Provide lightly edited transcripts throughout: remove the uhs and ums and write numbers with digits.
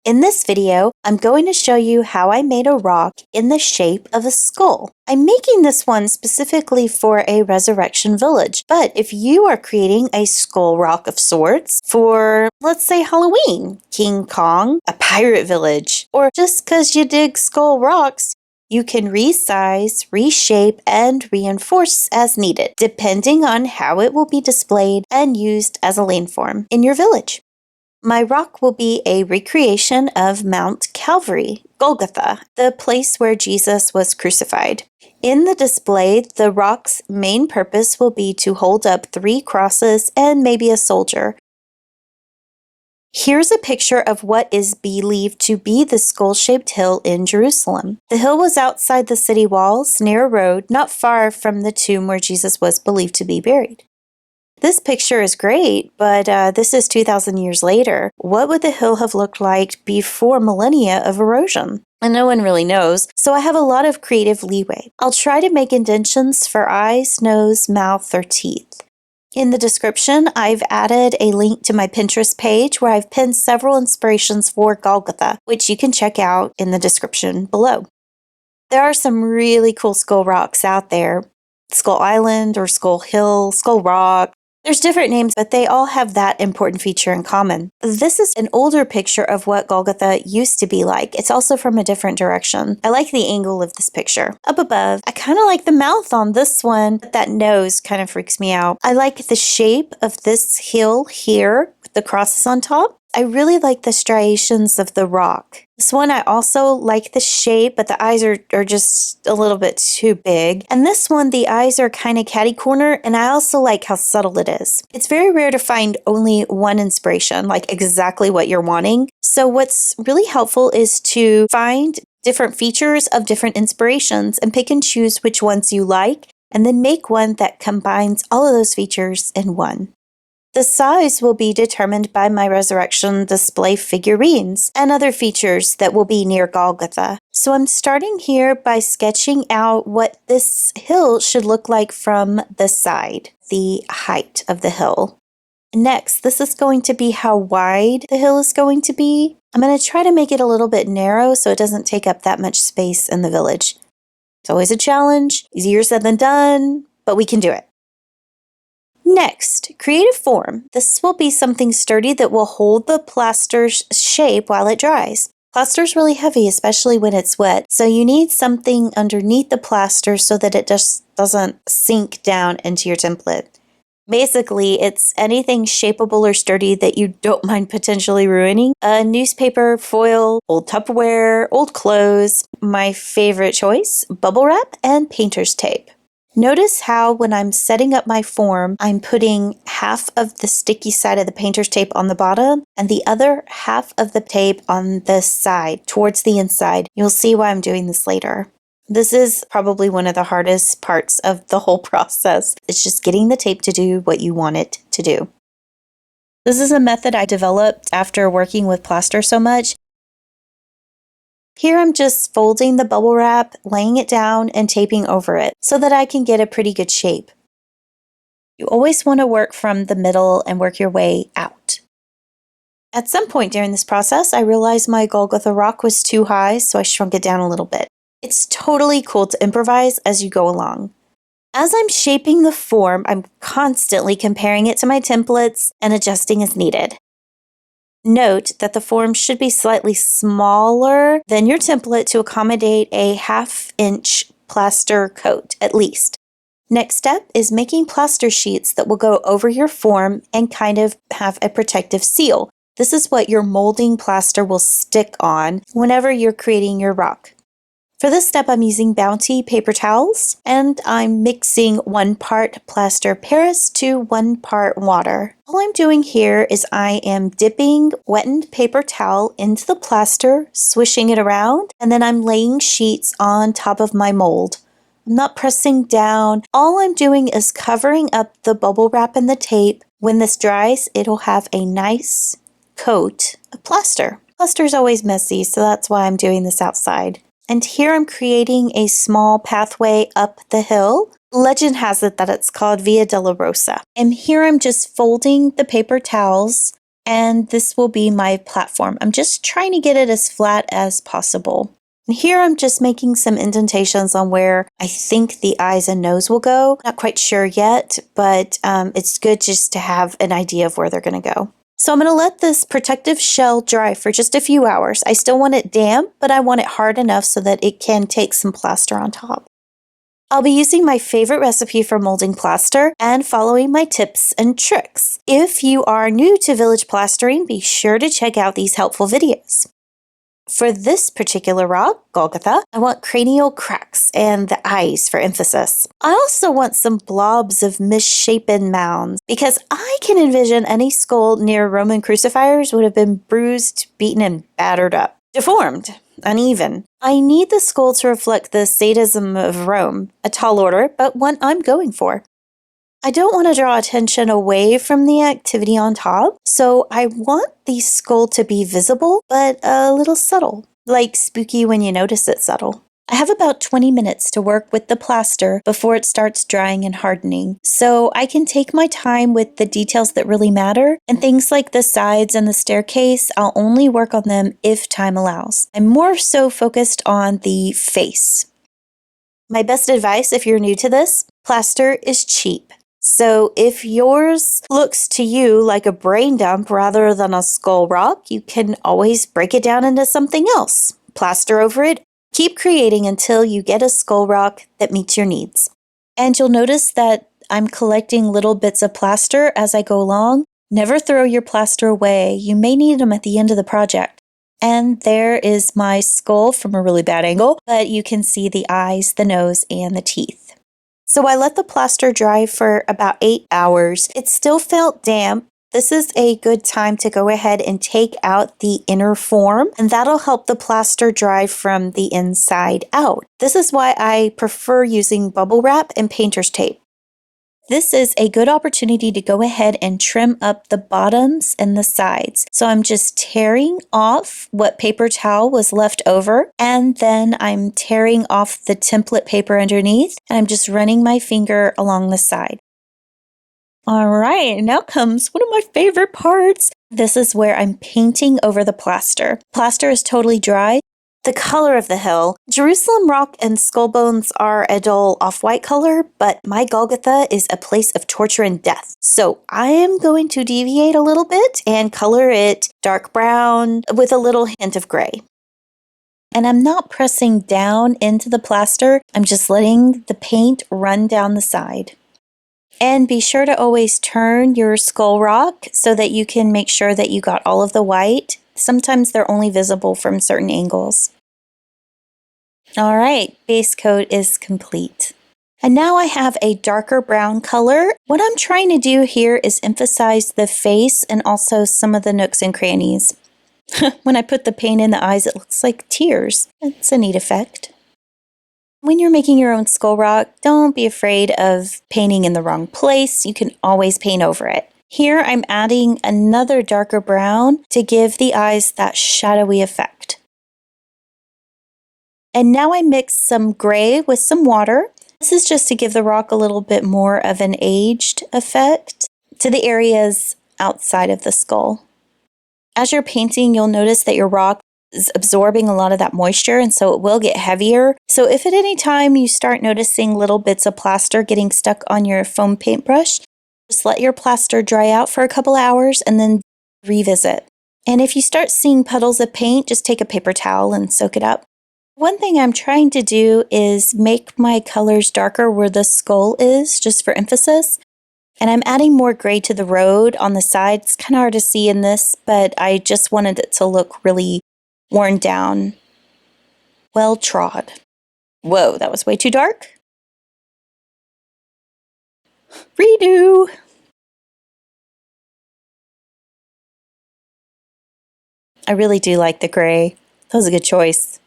In this video, I'm going to show you how I made a rock in the shape of a skull. I'm making this one specifically for a resurrection village, but if you are creating a skull rock of sorts for, let's say, Halloween, King Kong, a pirate village, or just because you dig skull rocks, you can resize, reshape, and reinforce as needed, depending on how it will be displayed and used as a landform in your village. My rock will be a recreation of Mount Calvary, Golgotha, the place where Jesus was crucified. In the display, the rock's main purpose will be to hold up 3 crosses and maybe a soldier. Here's a picture of what is believed to be the skull-shaped hill in Jerusalem. The hill was outside the city walls, near a road, not far from the tomb where Jesus was believed to be buried. This picture is great, but this is 2,000 years later. What would the hill have looked like before millennia of erosion? And no one really knows, so I have a lot of creative leeway. I'll try to make indentions for eyes, nose, mouth, or teeth. In the description, I've added a link to my Pinterest page where I've pinned several inspirations for Golgotha, which you can check out in the description below. There are some really cool skull rocks out there. Skull Island or Skull Hill, Skull Rock. There's different names, but they all have that important feature in common. This is an older picture of what Golgotha used to be like. It's also from a different direction. I like the angle of this picture. Up above, I kind of like the mouth on this one, but that nose kind of freaks me out. I like the shape of this hill here, with the crosses on top. I really like the striations of the rock. This one, I also like the shape, but the eyes are just a little bit too big. And this one, the eyes are kind of catty corner, and I also like how subtle it is. It's very rare to find only one inspiration, like exactly what you're wanting. So what's really helpful is to find different features of different inspirations and pick and choose which ones you like, and then make one that combines all of those features in one. The size will be determined by my resurrection display figurines and other features that will be near Golgotha. So I'm starting here by sketching out what this hill should look like from the side, the height of the hill. Next, this is going to be how wide the hill is going to be. I'm going to try to make it a little bit narrow so it doesn't take up that much space in the village. It's always a challenge, easier said than done, but we can do it. Next, create a form. This will be something sturdy that will hold the plaster's shape while it dries. Plaster is really heavy, especially when it's wet, so you need something underneath the plaster so that it just doesn't sink down into your template. Basically, it's anything shapeable or sturdy that you don't mind potentially ruining. A newspaper, foil, old Tupperware, old clothes, my favorite choice, bubble wrap, and painter's tape. Notice how when I'm setting up my form, I'm putting half of the sticky side of the painter's tape on the bottom and the other half of the tape on the side, towards the inside. You'll see why I'm doing this later. This is probably one of the hardest parts of the whole process. It's just getting the tape to do what you want it to do. This is a method I developed after working with plaster so much. Here I'm just folding the bubble wrap, laying it down, and taping over it so that I can get a pretty good shape. You always want to work from the middle and work your way out. At some point during this process, I realized my Golgotha rock was too high, so I shrunk it down a little bit. It's totally cool to improvise as you go along. As I'm shaping the form, I'm constantly comparing it to my templates and adjusting as needed. Note that the form should be slightly smaller than your template to accommodate a 1/2 inch plaster coat, at least. Next step is making plaster sheets that will go over your form and kind of have a protective seal. This is what your molding plaster will stick on whenever you're creating your rock. For this step, I'm using Bounty paper towels, and I'm mixing 1 part plaster Paris to 1 part water. All I'm doing here is I am dipping wettened paper towel into the plaster, swishing it around, and then I'm laying sheets on top of my mold. I'm not pressing down. All I'm doing is covering up the bubble wrap and the tape. When this dries, it'll have a nice coat of plaster. Plaster is always messy, so that's why I'm doing this outside. And here I'm creating a small pathway up the hill. Legend has it that it's called Via della Rosa. And here I'm just folding the paper towels and this will be my platform. I'm just trying to get it as flat as possible. And here I'm just making some indentations on where I think the eyes and nose will go. Not quite sure yet, but it's good just to have an idea of where they're going to go. So I'm going to let this protective shell dry for just a few hours. I still want it damp, but I want it hard enough so that it can take some plaster on top. I'll be using my favorite recipe for molding plaster and following my tips and tricks. If you are new to village plastering, be sure to check out these helpful videos. For this particular rock, Golgotha, I want cranial cracks and the eyes for emphasis. I also want some blobs of misshapen mounds because I can envision any skull near Roman crucifiers would have been bruised, beaten, and battered up. Deformed, uneven. I need the skull to reflect the sadism of Rome, a tall order, but one I'm going for. I don't want to draw attention away from the activity on top, so I want the skull to be visible, but a little subtle, like spooky when you notice it's subtle. I have about 20 minutes to work with the plaster before it starts drying and hardening, so I can take my time with the details that really matter, and things like the sides and the staircase, I'll only work on them if time allows. I'm more so focused on the face. My best advice if you're new to this, plaster is cheap. So if yours looks to you like a brain dump rather than a skull rock, you can always break it down into something else. Plaster over it, keep creating until you get a skull rock that meets your needs. And you'll notice that I'm collecting little bits of plaster as I go along. Never throw your plaster away. You may need them at the end of the project. And there is my skull from a really bad angle, but you can see the eyes, the nose, and the teeth. So I let the plaster dry for about 8 hours. It still felt damp. This is a good time to go ahead and take out the inner form, and that'll help the plaster dry from the inside out. This is why I prefer using bubble wrap and painter's tape. This is a good opportunity to go ahead and trim up the bottoms and the sides. So I'm just tearing off what paper towel was left over, and then I'm tearing off the template paper underneath, and I'm just running my finger along the side. All right, now comes one of my favorite parts. This is where I'm painting over the plaster. Plaster is totally dry. The color of the hill. Jerusalem rock and skull bones are a dull off-white color, but my Golgotha is a place of torture and death. So I am going to deviate a little bit and color it dark brown with a little hint of gray. And I'm not pressing down into the plaster. I'm just letting the paint run down the side. And be sure to always turn your skull rock so that you can make sure that you got all of the white. Sometimes they're only visible from certain angles. All right, base coat is complete. And now I have a darker brown color. What I'm trying to do here is emphasize the face and also some of the nooks and crannies. When I put the paint in the eyes, it looks like tears. It's a neat effect. When you're making your own skull rock, don't be afraid of painting in the wrong place. You can always paint over it. Here I'm adding another darker brown to give the eyes that shadowy effect. And now I mix some gray with some water. This is just to give the rock a little bit more of an aged effect to the areas outside of the skull. As you're painting, you'll notice that your rock is absorbing a lot of that moisture, and so it will get heavier. So if at any time you start noticing little bits of plaster getting stuck on your foam paintbrush, just let your plaster dry out for a couple hours and then revisit. And if you start seeing puddles of paint, just take a paper towel and soak it up. One thing I'm trying to do is make my colors darker where the skull is, just for emphasis. And I'm adding more gray to the road on the side. It's kind of hard to see in this, but I just wanted it to look really worn down, well trod. Whoa, that was way too dark. Redo! I really do like the gray. That was a good choice.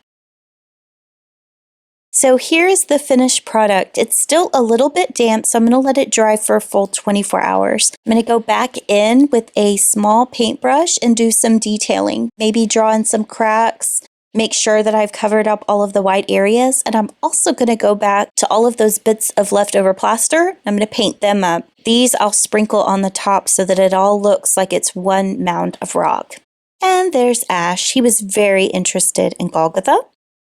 So here is the finished product. It's still a little bit damp, so I'm going to let it dry for a full 24 hours. I'm going to go back in with a small paintbrush and do some detailing. Maybe draw in some cracks, make sure that I've covered up all of the white areas, and I'm also going to go back to all of those bits of leftover plaster. I'm going to paint them up. These I'll sprinkle on the top so that it all looks like it's one mound of rock. And there's Ash. He was very interested in Golgotha.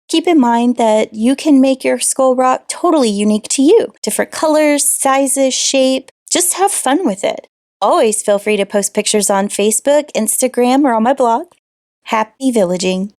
Keep in mind that you can make your skull rock totally unique to you. Different colors, sizes, shape. Just have fun with it. Always feel free to post pictures on Facebook, Instagram, or on my blog. Happy villaging!